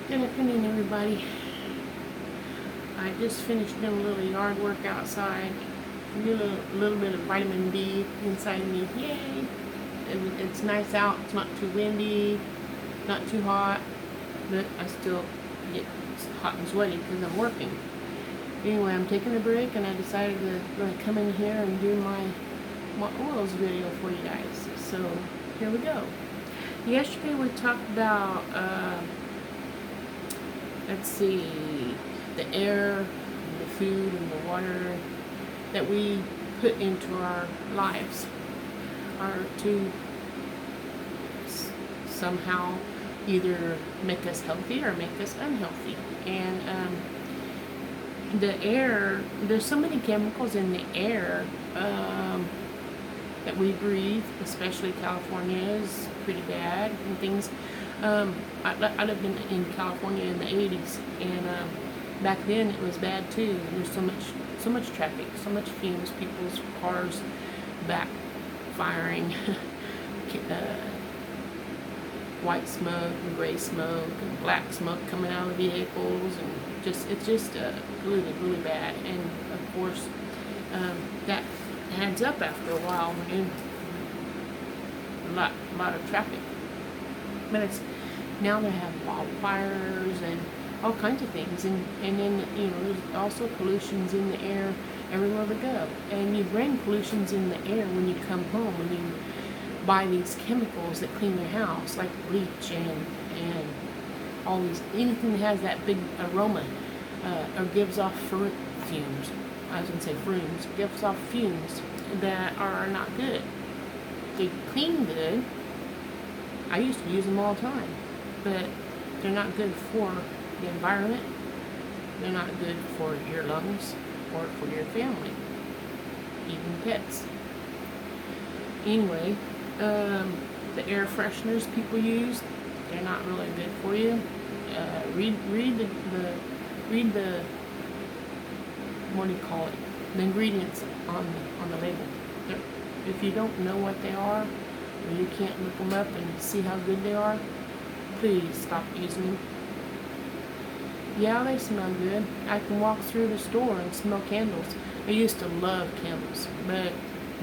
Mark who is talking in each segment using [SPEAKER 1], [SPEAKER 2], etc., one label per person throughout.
[SPEAKER 1] Good afternoon, everybody. I just finished doing a little yard work outside. Get a little bit of vitamin D inside of me. Yay! It's nice out. It's not too windy, not too hot, but I still get hot and sweaty because I'm working. Anyway, I'm taking a break, and I decided to come in here and do my oils video for you guys. So here we go. Yesterday we talked about let's see, the air, and the food, and the water that we put into our lives are to somehow either make us healthy or make us unhealthy. And the air, there's so many chemicals in the air that we breathe, especially California is pretty bad and things. I lived in California in the 80s, and back then it was bad too. There's so much traffic, so much fumes, people's cars backfiring, white smoke and gray smoke and black smoke coming out of the vehicles, and it's just really bad. And of course, that adds up after a while when a lot of traffic. But it's now they have wildfires and all kinds of things, and then there's also pollutions in the air everywhere we go, and you bring pollutions in the air when you come home, when you buy these chemicals that clean your house, like bleach and all these, anything that has that big aroma or gives off fumes. I was gonna say fumes, gives off fumes that are not good. They clean good. I used to use them all the time, but they're not good for the environment. They're not good for your lungs or for your family, even pets. Anyway, the air fresheners people use, they're not really good for you. Read the what do you call it? The ingredients on the label. If you don't know what they are, or you can't look them up and see how good they are, please stop using them. Yeah, they smell good. I can walk through the store and smell candles. I used to love candles, but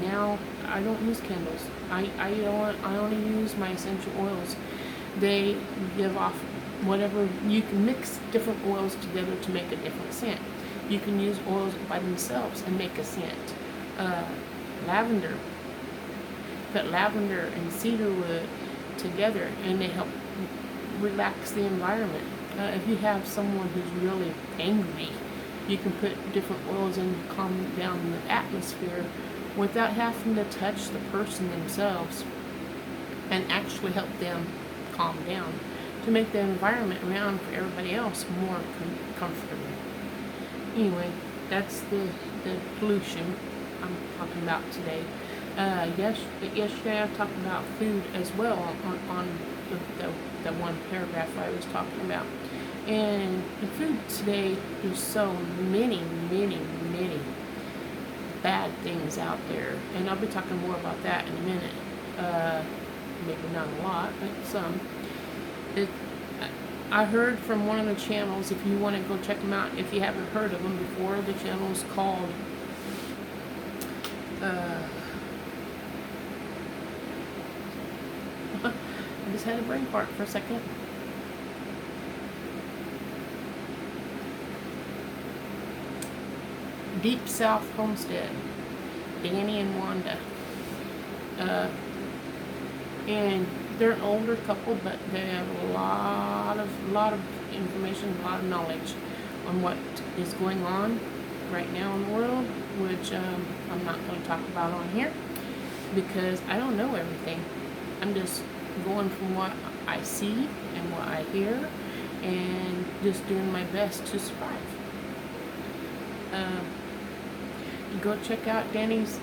[SPEAKER 1] now I don't use candles. I only use my essential oils. They give off whatever. You can mix different oils together to make a different scent. You can use oils by themselves and make a scent. Lavender. Put lavender and cedarwood together, and they help relax the environment. If you have someone who's really angry, you can put different oils in to calm down the atmosphere without having to touch the person themselves, and actually help them calm down to make the environment around for everybody else more comfortable. Anyway, that's the pollution I'm talking about today. Yesterday I talked about food as well on the one paragraph I was talking about. And the food today, there's so many bad things out there. And I'll be talking more about that in a minute. Maybe not a lot, but some. I heard from one of the channels, if you want to go check them out, if you haven't heard of them before, the channel is called I just had a brain fart for a second. Deep South Homestead, Danny and Wanda. And they're an older couple, but they have a lot of information, a lot of knowledge on what is going on right now in the world, which I'm not going to talk about on here because I don't know everything. I'm just going from what I see and what I hear, and just doing my best to survive. Go check out Danny's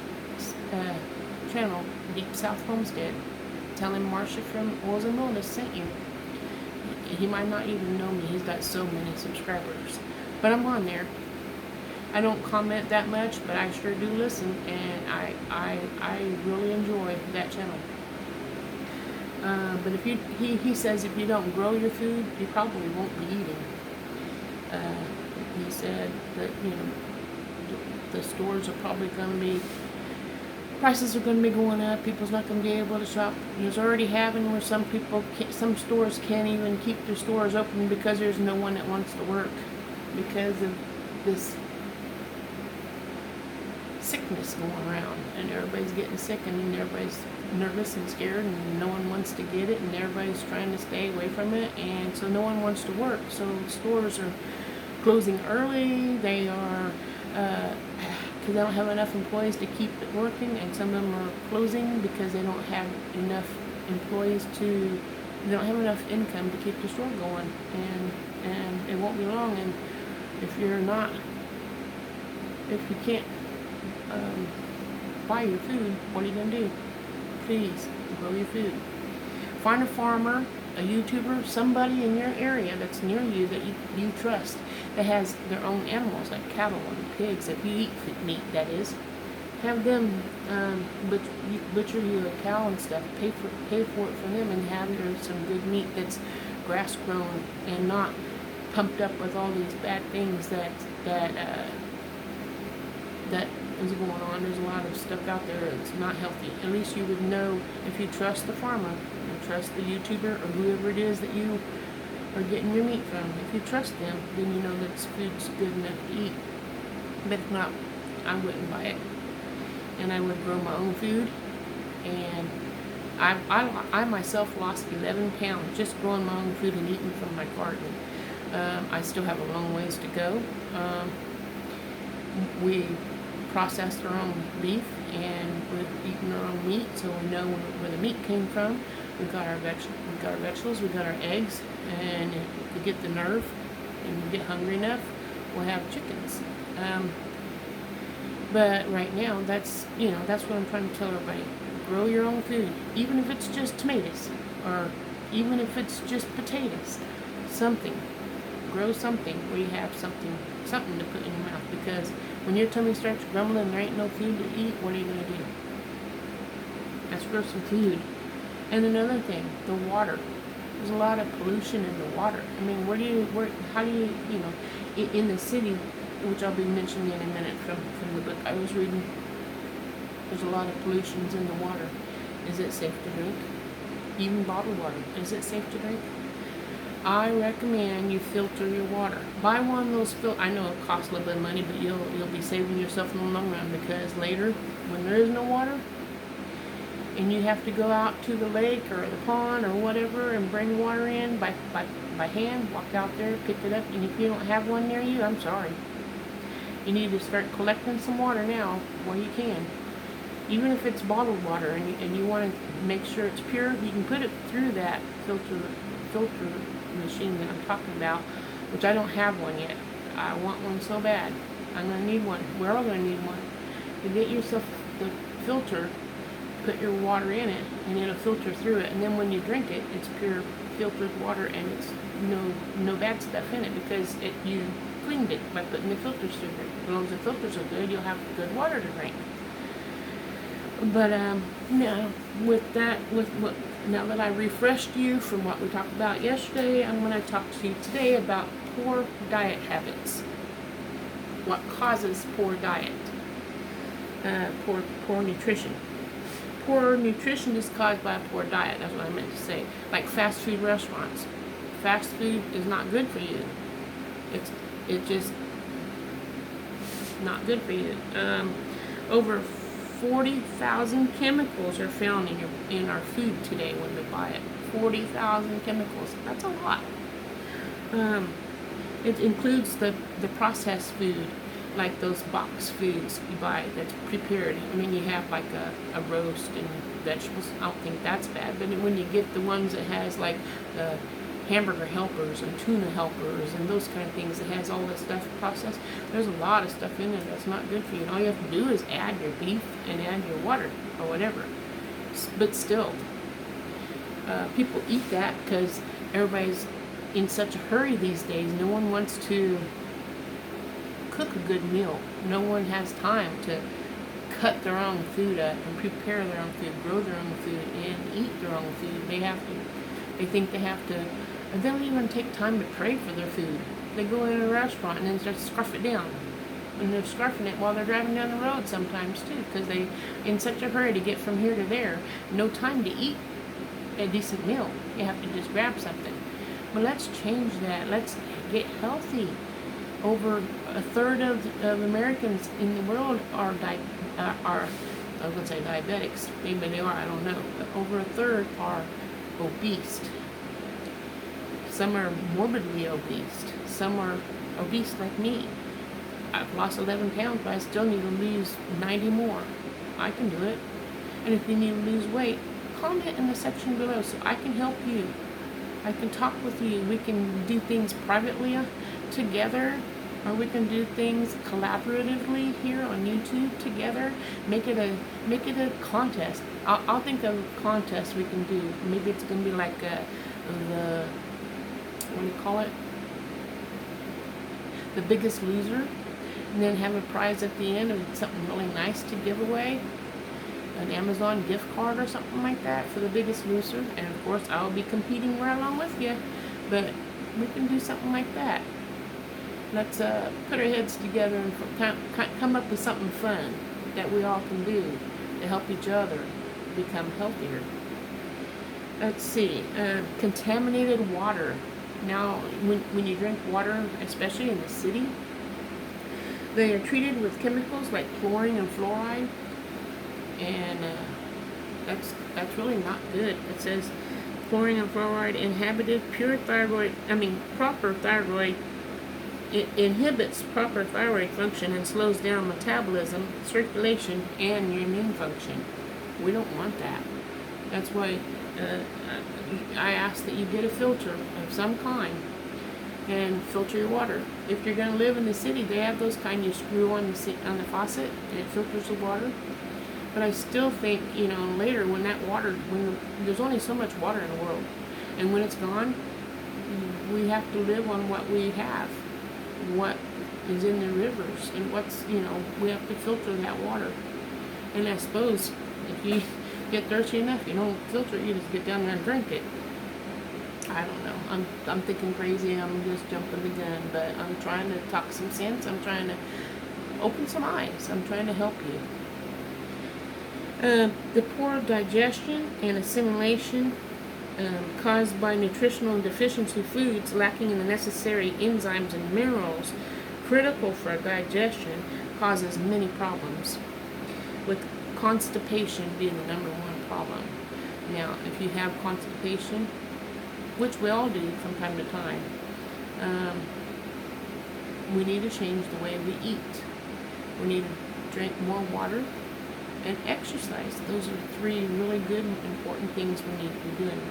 [SPEAKER 1] channel, Deep South Homestead. Tell him Marcia from Oils and Wellness sent you. He might not even know me. He's got so many subscribers. But I'm on there. I don't comment that much, but I sure do listen, and I really enjoy that channel. But if he says if you don't grow your food, you probably won't be eating. He said that, the stores are probably going to be, prices are going to be going up. People's not going to be able to shop. There's already happened where some stores can't even keep their stores open because there's no one that wants to work because of this sickness going around, and everybody's getting sick, and everybody's nervous and scared, and no one wants to get it, and everybody's trying to stay away from it, and so no one wants to work. So stores are closing early. They are because they don't have enough employees to keep it working, and some of them are closing because they don't have enough employees they don't have enough income to keep the store going, and it won't be long. And if you can't buy your food, what are you going to do? Please grow your food. Find a farmer, a YouTuber, somebody in your area that's near you that you trust, that has their own animals like cattle and pigs. If you eat meat, that is, have them butcher you a cow and stuff. Pay for it for them, and have some good meat that's grass grown and not pumped up with all these bad things that is going on. There's a lot of stuff out there that's not healthy. At least you would know if you trust the farmer, or trust the YouTuber, or whoever it is that you are getting your meat from. If you trust them, then you know that food's good enough to eat. But if not, I wouldn't buy it. And I would grow my own food. And I myself lost 11 pounds just growing my own food and eating from my garden. I still have a long ways to go. We processed our own beef, and we're eating our own meat, so we know where the meat came from. We got our vegetables, we got our eggs, and if we get the nerve and we get hungry enough, we'll have chickens. But right now, that's what I'm trying to tell everybody. Grow your own food, even if it's just tomatoes, or even if it's just potatoes. Something. Grow something where you have something to put in your mouth, because when your tummy starts grumbling and there ain't no food to eat, what are you going to do? Let's grow some food. And another thing, the water. There's a lot of pollution in the water. I mean, how do you, in the city, which I'll be mentioning in a minute from the book I was reading, there's a lot of pollutions in the water. Is it safe to drink? Even bottled water. Is it safe to drink? I recommend you filter your water. Buy one of those I know it costs a little bit of money, but you'll be saving yourself in the long run, because later, when there is no water, and you have to go out to the lake or the pond or whatever and bring water in by hand, walk out there, pick it up, and if you don't have one near you, I'm sorry. You need to start collecting some water now where you can. Even if it's bottled water and you want to make sure it's pure, you can put it through that filter machine that I'm talking about, which I don't have one yet. I want one so bad. I'm going to need one. We're all going to need one. You get yourself the filter, put your water in it, and it'll filter through it, and then when you drink it, it's pure filtered water, and it's no bad stuff in it, because you cleaned it by putting the filters through it. As long as the filters are good, you'll have good water to drink. But now now that I refreshed you from what we talked about yesterday, I'm going to talk to you today about poor diet habits. What causes poor diet? Poor nutrition. Poor nutrition is caused by a poor diet. That's what I meant to say. Like fast food restaurants. Fast food is not good for you. It's just not good for you. Over 40,000 chemicals are found in our food today when we buy it. 40,000 chemicals. That's a lot. It includes the processed food, like those box foods you buy that's prepared. I mean, you have like a roast and vegetables. I don't think that's bad. But when you get the ones that has like the hamburger helpers and tuna helpers and those kind of things that has all this stuff processed, there's a lot of stuff in it that's not good for you. And all you have to do is add your beef and add your water or whatever. But still, people eat that because everybody's in such a hurry these days. No one wants to cook a good meal. No one has time to cut their own food up and prepare their own food, grow their own food, and eat their own food. They think they have to, and they don't even take time to pray for their food. They go in a restaurant and then just scarf it down. And they're scarfing it while they're driving down the road sometimes too, because they in such a hurry to get from here to there. No time to eat a decent meal. You have to just grab something. But let's change that. Let's get healthy. Over a third of Americans in the world are I would say diabetics. Maybe they are, I don't know. But over a third are obese. Some are morbidly obese. Some are obese like me. I've lost 11 pounds, but I still need to lose 90 more. I can do it. And if you need to lose weight, comment in the section below so I can help you. I can talk with you. We can do things privately together, or we can do things collaboratively here on YouTube together. Make it a contest. I'll think of a contest we can do. Maybe it's gonna be like the what do you call it? The Biggest Loser, and then have a prize at the end of something really nice to give away. An Amazon gift card or something like that for the Biggest Loser. And of course I'll be competing right along with you, but we can do something like that. Let's put our heads together and come up with something fun that we all can do to help each other become healthier. Let's see, contaminated water. Now when you drink water, especially in the city, they are treated with chemicals like chlorine and fluoride. And that's really not good. It says chlorine and fluoride inhibited proper thyroid. It inhibits proper thyroid function and slows down metabolism, circulation, and your immune function. We don't want that. That's why I ask that you get a filter of some kind and filter your water. If you're going to live in the city, they have those kind you screw on the faucet and it filters the water. But I still think, later when there's only so much water in the world, and when it's gone, we have to live on what we have, what is in the rivers, and we have to filter that water. And I suppose if you get thirsty enough, you don't filter it, you just get down there and drink it. I don't know. I'm thinking crazy. I'm just jumping the gun, but I'm trying to talk some sense. I'm trying to open some eyes. I'm trying to help you. The poor digestion and assimilation caused by nutritional deficiency foods lacking in the necessary enzymes and minerals critical for digestion causes many problems, with constipation being the number one problem. Now, if you have constipation, which we all do from time to time, we need to change the way we eat. We need to drink more water and exercise. Those are three really good and important things we need to be doing.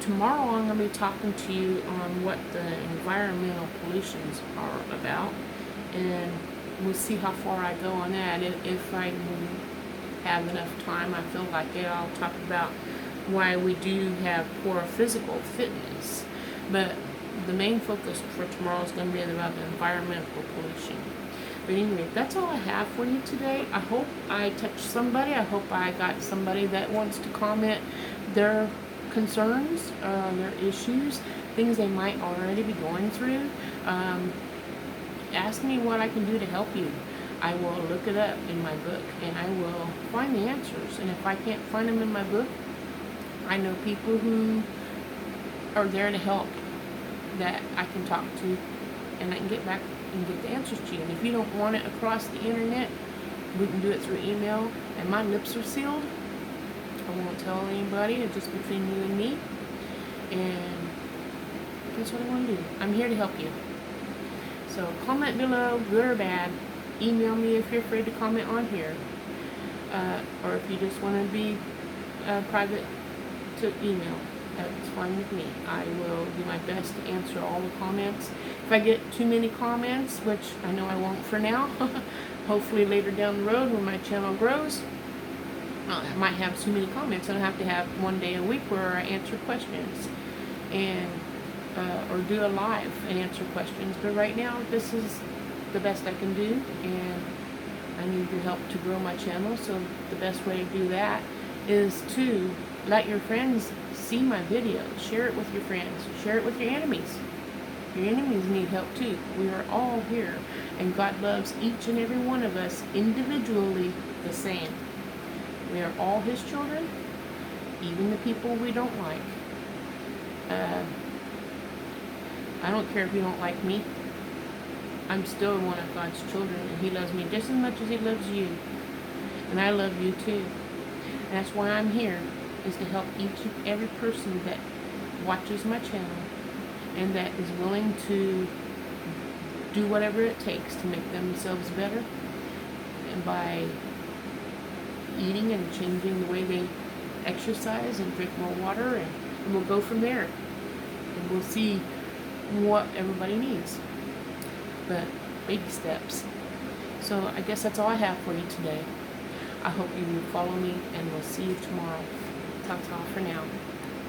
[SPEAKER 1] Tomorrow I'm going to be talking to you on what the environmental pollutions are about, and we'll see how far I go on that. If I have enough time, I feel like it, I'll talk about why we do have poor physical fitness. But the main focus for tomorrow is going to be about the environmental pollution. But anyway, that's all I have for you today. I hope I touched somebody. I hope I got somebody that wants to comment their concerns, their issues, things they might already be going through. Ask me what I can do to help you. I will look it up in my book and I will find the answers. And if I can't find them in my book, I know people who are there to help that I can talk to, and I can get back and get the answers to you. And if you don't want it across the internet, we can do it through email. And my lips are sealed. I won't tell anybody. It's just between you and me. And that's what I want to do. I'm here to help you. So comment below, good or bad. Email me if you're afraid to comment on here. Or if you just want to be private to email. That's fine with me. I will do my best to answer all the comments. If I get too many comments, which I know I won't for now, hopefully later down the road when my channel grows, I might have too many comments and I have to have one day a week where I answer questions and or do a live and answer questions. But right now, this is the best I can do, and I need your help to grow my channel, so the best way to do that is to let your friends see my videos. Share it with your friends. Share it with your enemies. Your enemies need help too. We are all here, and God loves each and every one of us individually the same. We are all His children, even the people we don't like. I don't care if you don't like me. I'm still one of God's children, and He loves me just as much as He loves you. And I love you too. And that's why I'm here, is to help each and every person that watches my channel and that is willing to do whatever it takes to make themselves better, and by eating and changing the way they exercise and drink more water, and we'll go from there, and we'll see what everybody needs. But baby steps. So I guess that's all I have for you today. I hope you follow me, and we'll see you tomorrow. Ta-ta for now.